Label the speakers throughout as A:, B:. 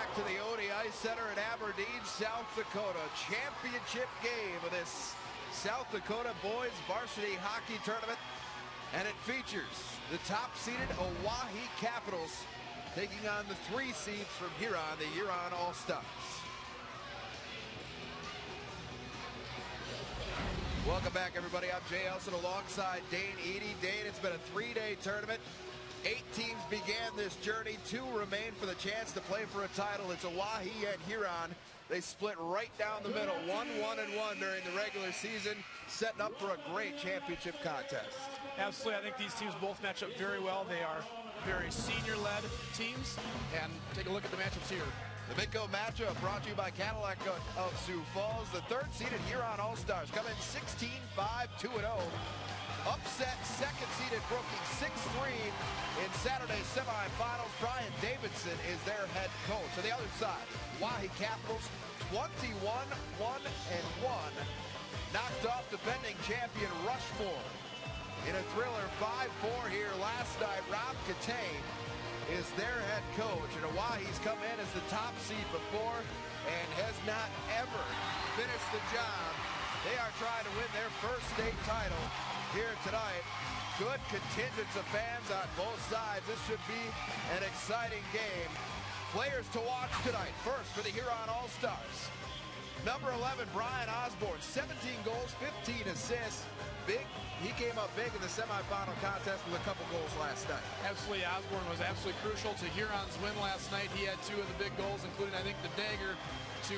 A: back to the ODI Center in Aberdeen, South Dakota. Championship game of this South Dakota Boys Varsity Hockey Tournament. And it features the top-seeded Owyhee Capitals taking on the 3 seeds from Huron, the Huron All-Stars. Welcome back, everybody. I'm Jay Elson alongside Dane Eady. Dane, it's been a 3-day tournament. 8 teams began this journey. 2 remain for the chance to play for a title. It's Owyhee and Huron. They split right down the middle, 1-1-1 during the regular season, setting up for a great championship contest.
B: Absolutely. I think these teams both match up very well. They are very senior-led teams. And take a look at the matchups here.
A: The Midco matchup brought to you by Cadillac of Sioux Falls. The 3rd-seeded Huron All-Stars come in 16-5, 2-0. Upset 2nd-seeded Brookings 6-3 in Saturday's semifinals. Brian Davidson is their head coach. On the other side, Owyhee Capitals 21-1-1 knocked off defending champion Rushmore in a thriller 5-4 here last night. Rob Catane is their head coach, and Owyee's come in as the top seed before and has not ever finished the job. They are trying to win their first state title here tonight. Good contingents of fans on both sides. This should be an exciting game. Players to watch tonight. First for the Huron All-Stars, number 11, Brian Osborne, 17 goals, 15 assists. Big. He came up big in the semifinal contest with a couple goals last night.
B: Absolutely. Osborne was absolutely crucial to Huron's win last night. He had 2 of the big goals, including, I think, the dagger to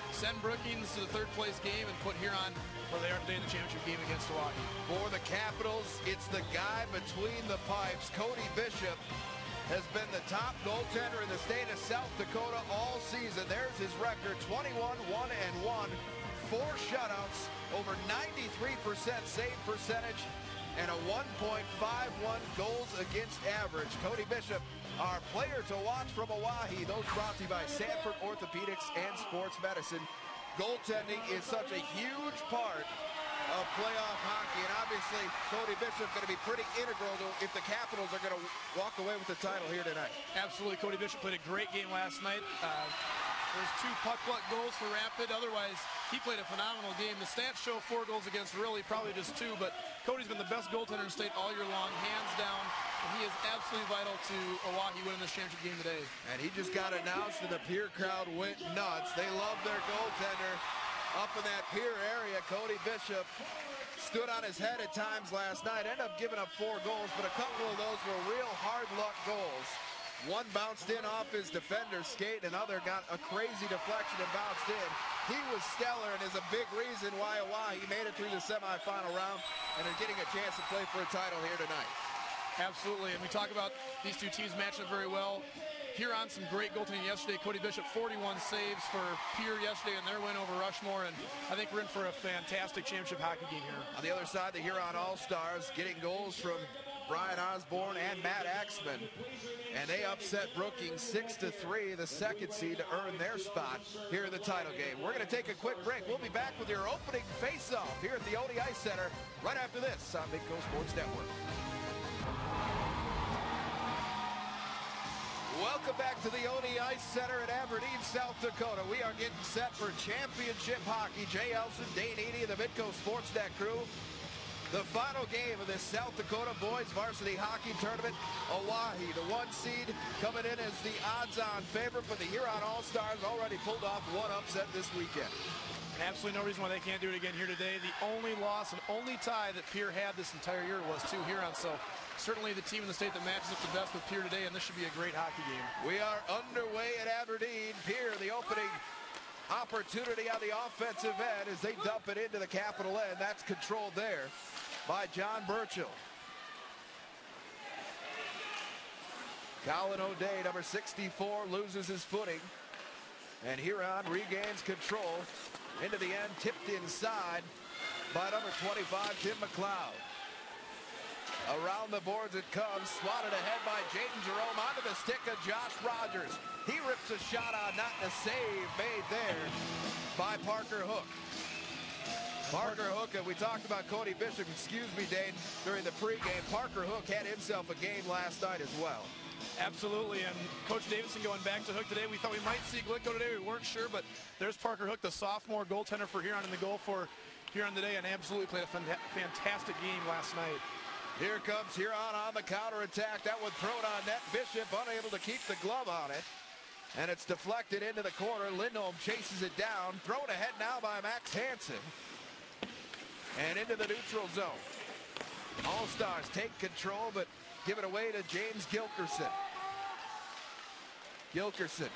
B: send Brookings to the 3rd place game and put Huron where they are today in the championship game against Owyhee.
A: For the Capitals, it's the guy between the pipes. Cody Bishop has been the top goaltender in the state of South Dakota all season. There's his record, 21-1-1, 4 shutouts, over 93% save percentage, and a 1.51 goals against average. Cody Bishop, our player to watch from Owyhee. Those brought to you by Sanford Orthopedics and Sports Medicine. Goaltending is such a huge part of playoff hockey, and obviously Cody Bishop going to be pretty integral to if the Capitals are going to walk away with the title here tonight.
B: Absolutely. Cody Bishop played a great game last night. There's 2 puck luck goals for Rapid. Otherwise, he played a phenomenal game. The stats show 4 goals against really probably just 2, but Cody's been the best goaltender in the state all year long, hands down. And he is absolutely vital to Owyhee winning this championship game today.
A: And he just got announced, and the Pierre crowd went nuts. They love their goaltender up in that Pierre area. Cody Bishop stood on his head at times last night, ended up giving up 4 goals, but a couple of those were real hard luck goals. One bounced in off his defender's skate, another got a crazy deflection and bounced in. He was stellar and is a big reason why Owyhee made it through the semifinal round and are getting a chance to play for a title here tonight.
B: Absolutely, and we talk about these 2 teams matching up very well. Huron, some great goaltending yesterday. Cody Bishop, 41 saves for Pierre yesterday in their win over Rushmore, and I think we're in for a fantastic championship hockey game here.
A: On the other side, the Huron All-Stars getting goals from Brian Osborne and Matt Axman, and they upset Brookings 6-3, the 2nd seed, to earn their spot here in the title game. We're going to take a quick break. We'll be back with your opening face-off here at the ODI Center right after this on Midco Sports Network. Welcome back to the ODI Center in Aberdeen, South Dakota. We are getting set for championship hockey. Jay Elson, Dane Eady, and the Midco Sportsnet crew. The final game of this South Dakota Boys Varsity Hockey Tournament. Owyhee, the 1 seed, coming in as the odds-on favorite, but the Huron All-Stars already pulled off 1 upset this weekend.
B: And absolutely no reason why they can't do it again here today. The only loss and only tie that Pierre had this entire year was to Huron. So certainly the team in the state that matches up the best with Pierre today, and this should be a great hockey game.
A: We are underway at Aberdeen. Pierre, the opening opportunity on the offensive end as they dump it into the capital end. That's controlled there by John Burchill. Colin O'Day, number 64, loses his footing. And Huron regains control into the end, tipped inside by number 25, Tim McLeod. Around the boards it comes, swatted ahead by Jaden Jerome onto the stick of Josh Rogers. He rips a shot on, not a save made there by Parker Hook. Parker Hook, and we talked about Cody Bishop, excuse me, Dane, during the pregame. Parker Hook had himself a game last night as well.
B: Absolutely, and Coach Davidson going back to Hook today. We thought we might see Glicko today. We weren't sure, but there's Parker Hook, the sophomore goaltender for Huron, in the goal for Huron today, and absolutely played a fantastic game last night.
A: Here comes Huron on the counterattack. That one thrown on net. Bishop unable to keep the glove on it. And it's deflected into the corner. Lindholm chases it down. Thrown ahead now by Max Hansen. And into the neutral zone. All-Stars take control, but give it away to James Gilkerson. Gilkerson.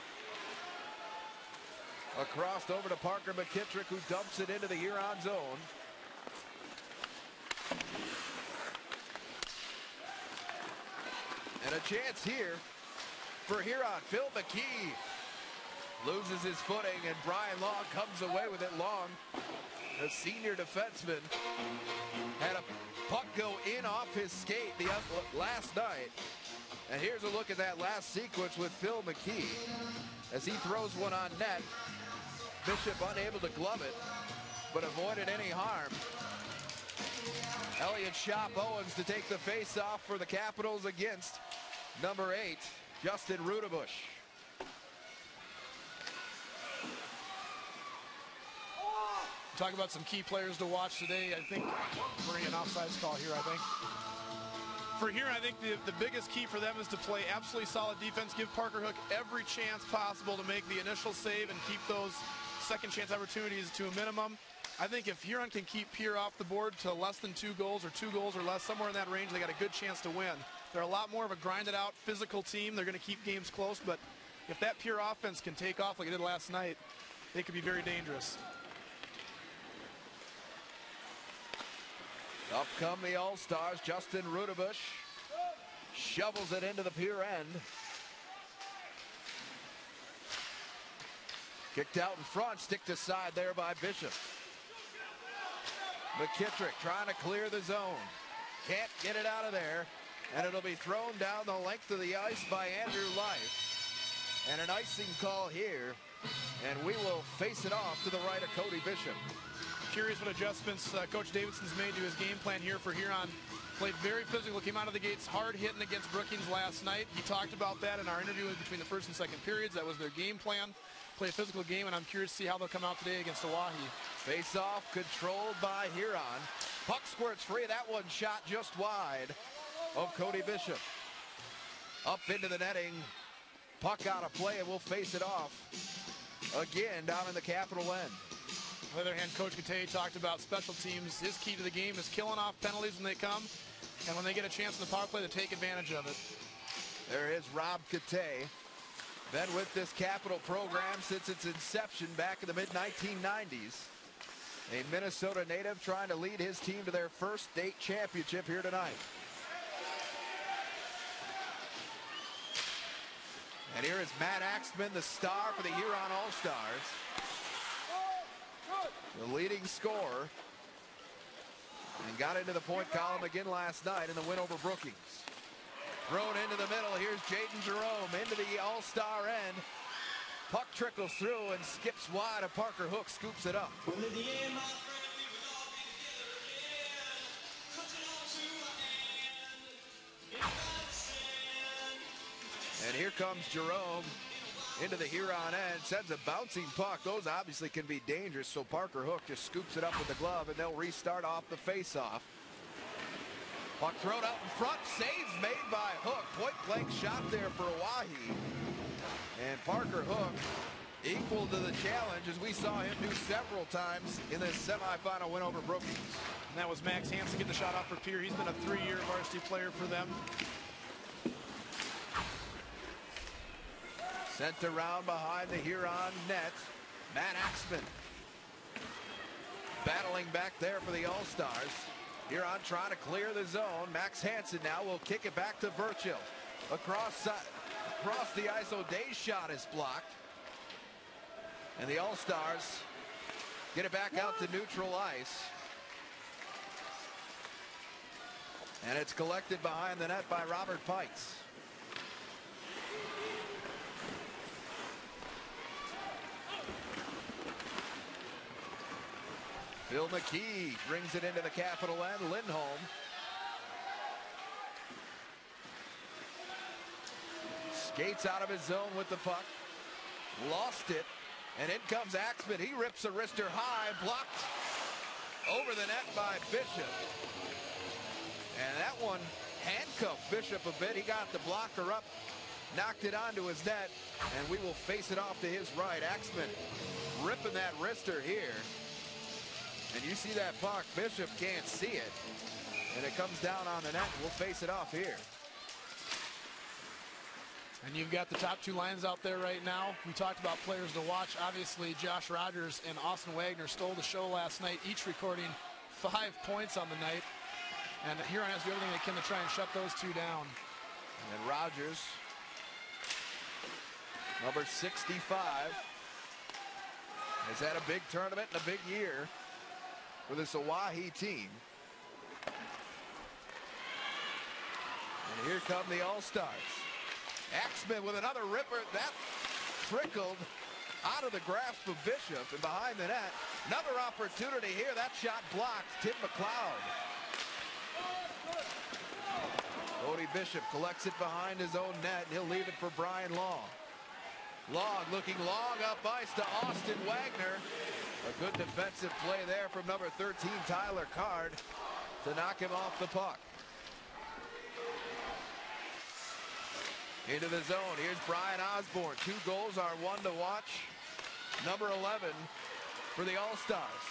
A: Across over to Parker McKittrick, who dumps it into the Huron zone. And a chance here for Huron. Phil McKee loses his footing, and Brian Long comes away with it. Long, the senior defenseman, had a puck go in off his skate last night. And here's a look at that last sequence with Phil McKee as he throws one on net. Bishop unable to glove it, but avoided any harm. Elliott Shop Owens to take the face-off for the Capitals against number 8, Justin Rudebush.
B: Talk about some key players to watch today. I think bring an offsides call here, I think. For here, I think the biggest key for them is to play absolutely solid defense, give Parker Hook every chance possible to make the initial save and keep those second chance opportunities to a minimum. I think if Huron can keep Pierre off the board to less than 2 goals or 2 goals or less, somewhere in that range, they got a good chance to win. They're a lot more of a grinded out physical team. They're going to keep games close, but if that Pierre offense can take off like it did last night, they could be very dangerous.
A: Up come the All-Stars. Justin Rudebush shovels it into the pier end. Kicked out in front, sticked aside there by Bishop. McKittrick trying to clear the zone. Can't get it out of there. And it'll be thrown down the length of the ice by Andrew Life. And an icing call here. And we will face it off to the right of Cody Bishop.
B: Curious what adjustments Coach Davidson's made to his game plan here for Huron. Played very physical, came out of the gates hard hitting against Brookings last night. He talked about that in our interview between the first and second periods. That was their game plan. Play a physical game, and I'm curious to see how they'll come out today against Oahe.
A: Face-off controlled by Huron. Puck squirts free. That one shot just wide of Cody Bishop. Up into the netting. Puck out of play, and we'll face it off again down in the Capital end.
B: On the other hand, Coach Gate talked about special teams. His key to the game is killing off penalties when they come, and when they get a chance in the power play, to take advantage of it.
A: There is Rob Gate. Been with this Capital program since its inception back in the mid-1990s. A Minnesota native trying to lead his team to their first state championship here tonight. And here is Matt Axman, the star for the Huron All-Stars. The leading scorer. And got into the point column again last night in the win over Brookings. Thrown into the middle. Here's Jaden Jerome into the All-Star end. Puck trickles through and skips wide. And Parker Hook scoops it up. And here comes Jerome into the Huron end. Sends a bouncing puck. Those obviously can be dangerous. So Parker Hook just scoops it up with the glove, and they'll restart off the face-off. Puck thrown out in front. Saves made by Hook. Point-blank shot there for Oahe. And Parker Hook equal to the challenge, as we saw him do several times in this semifinal win over Brookings.
B: And that was Max Hansen getting the shot off for Pierre. He's been a 3-year varsity player for them.
A: Sent around behind the Huron net. Matt Axman battling back there for the All-Stars. Huron trying to clear the zone. Max Hansen now will kick it back to Virchill. Across the ice, O'Day's shot is blocked. And the All-Stars get it back out to neutral ice. And it's collected behind the net by Robert Pikes. Phil McKee brings it into the capital end. Lindholm. Skates out of his zone with the puck. Lost it. And in comes Axman. He rips a wrister high. Blocked over the net by Bishop. And that one handcuffed Bishop a bit. He got the blocker up. Knocked it onto his net. And we will face it off to his right. Axman ripping that wrister here. And you see that puck. Bishop can't see it. And it comes down on the net. We'll face it off here.
B: And you've got the top two lines out there right now. We talked about players to watch. Obviously, Josh Rogers and Austin Wagner stole the show last night, each recording 5 points on the night. And Huron has to do everything they can to try and shut those two down.
A: And then Rogers, number 65, has had a big tournament and a big year for this Oahe team. And here come the All-Stars. Axman with another ripper. That trickled out of the grasp of Bishop and behind the net. Another opportunity here. That shot blocked. Tim McLeod. Cody Bishop collects it behind his own net. He'll leave it for Brian Long. Long looking long up ice to Austin Wagner. A good defensive play there from number 13, Tyler Card, to knock him off the puck. Into the zone. Here's Brian Osborne. 2 goals are one to watch. Number 11 for the All-Stars.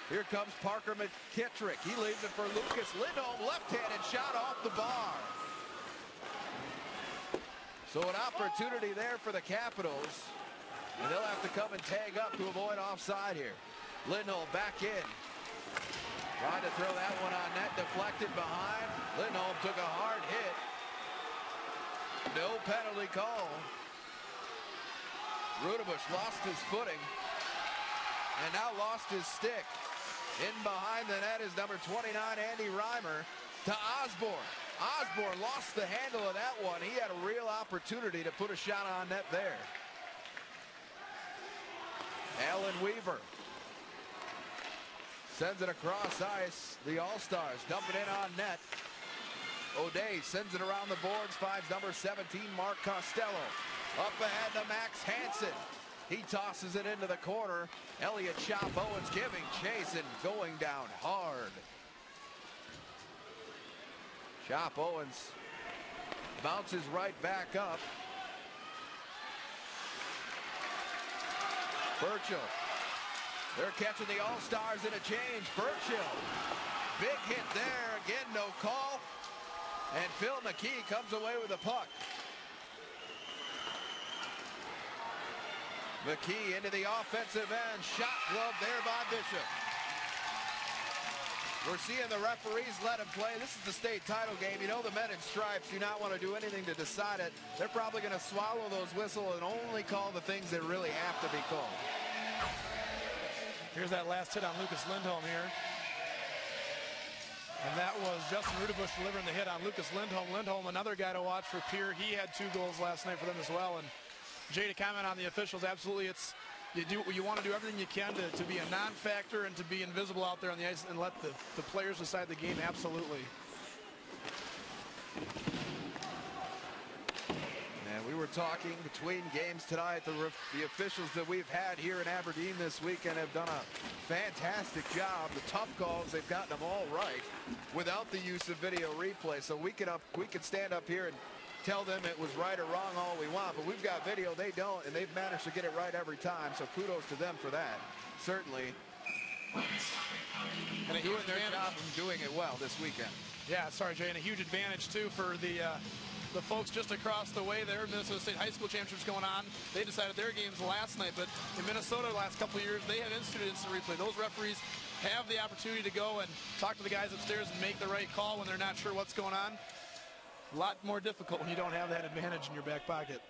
A: Here comes Parker McKittrick. He leaves it for Lucas Lindholm. Left-handed shot off the bar. So an opportunity there for the Capitals. And they'll have to come and tag up to avoid offside here. Lindholm back in. Trying to throw that one on net. Deflected behind. Lindholm took a hard hit. No penalty call. Rudebush lost his footing and now lost his stick. In behind the net is number 29, Andy Reimer, to Osborne. Osborne lost the handle of that one. He had a real opportunity to put a shot on net there. Alan Weaver sends it across ice. The All-Stars dump it in on net. O'Day sends it around the boards, finds number 17, Mark Costello. Up ahead to Max Hansen. He tosses it into the corner. Elliot Chop Owens giving chase and going down hard. Chop Owens bounces right back up. Burchill. They're catching the All-Stars in a change. Burchill. Big hit there. Again, no call. And Phil McKee comes away with the puck. McKee into the offensive end. Shot glove there by Bishop. We're seeing the referees let him play. This is the state title game. You know the men in stripes do not want to do anything to decide it. They're probably going to swallow those whistles and only call the things that really have to be called.
B: Here's that last hit on Lucas Lindholm here. And that was Justin Rudebush delivering the hit on Lucas Lindholm. Lindholm, another guy to watch for Pierre. He had 2 goals last night for them as well. And Jay, to comment on the officials, absolutely, you want to do everything you can to be a non-factor and to be invisible out there on the ice and let the players decide the game, absolutely.
A: And we were talking between games tonight. The officials that we've had here in Aberdeen this weekend have done a fantastic job. The tough calls, they've gotten them all right without the use of video replay. So we can stand up here and tell them it was right or wrong all we want, but we've got video, they don't, and they've managed to get it right every time. So kudos to them for that. Certainly. And a doing their job and doing it well this weekend.
B: Yeah, sorry, Jay, and a huge advantage too for the folks just across the way there. Minnesota State High School Championships going on. They decided their games last night, but in Minnesota the last couple of years, they have instituted instant replay. Those referees have the opportunity to go and talk to the guys upstairs and make the right call when they're not sure what's going on. A lot more difficult when you don't have that advantage in your back pocket.